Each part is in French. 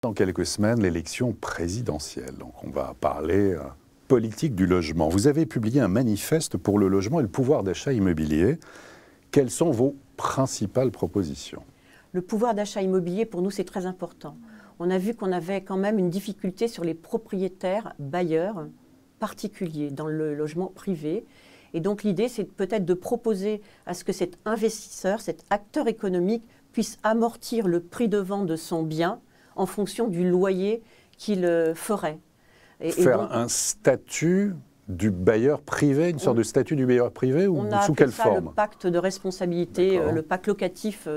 Dans quelques semaines, l'élection présidentielle. Donc on va parler politique du logement. Vous avez publié un manifeste pour le logement et le pouvoir d'achat immobilier. Quelles sont vos principales propositions? Le pouvoir d'achat immobilier, pour nous, c'est très important. On a vu qu'on avait quand même une difficulté sur les propriétaires bailleurs particuliers dans le logement privé. Et donc l'idée, c'est peut-être de proposer à ce que cet investisseur, cet acteur économique, puisse amortir le prix de vente de son bien en fonction du loyer qu'il ferait. Faire donc un statut du bailleur privé, une sorte de statut du bailleur privé, ou sous quelle forme? On a appelé ça le pacte de responsabilité, le pacte locatif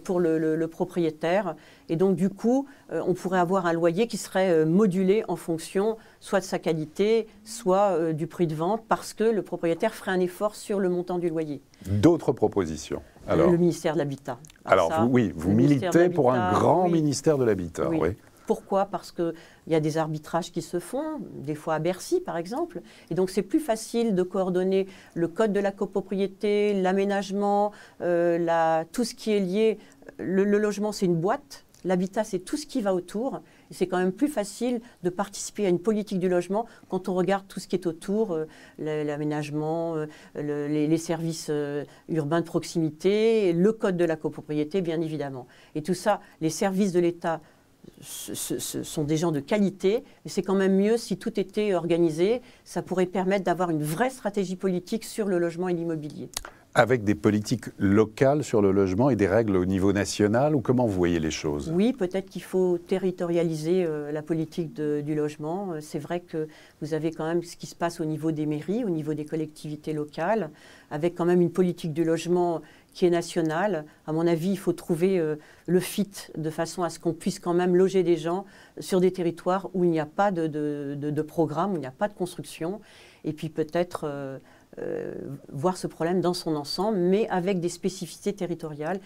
pour le propriétaire. Et donc du coup, on pourrait avoir un loyer qui serait modulé en fonction soit de sa qualité, soit du prix de vente, parce que le propriétaire ferait un effort sur le montant du loyer. D'autres propositions? Alors, le ministère de l'Habitat. Alors ça, vous militez pour un grand ministère de l'Habitat, oui. Pourquoi? Parce qu'il y a des arbitrages qui se font, des fois à Bercy par exemple, et donc c'est plus facile de coordonner le code de la copropriété, l'aménagement, tout ce qui est lié. Le logement, c'est une boîte, l'habitat, c'est tout ce qui va autour. C'est quand même plus facile de participer à une politique du logement quand on regarde tout ce qui est autour, l'aménagement, les services urbains de proximité, le code de la copropriété, bien évidemment. Et tout ça, les services de l'État ce sont des gens de qualité, mais c'est quand même mieux si tout était organisé. Ça pourrait permettre d'avoir une vraie stratégie politique sur le logement et l'immobilier. Avec des politiques locales sur le logement et des règles au niveau national, ou comment vous voyez les choses? Oui, peut-être qu'il faut territorialiser la politique du logement. C'est vrai que vous avez quand même ce qui se passe au niveau des mairies, au niveau des collectivités locales, avec quand même une politique du logement qui est nationale. À mon avis, il faut trouver le fit de façon à ce qu'on puisse quand même loger des gens sur des territoires où il n'y a pas de programme, où il n'y a pas de construction, et puis peut-être voir ce problème dans son ensemble, mais avec des spécificités territoriales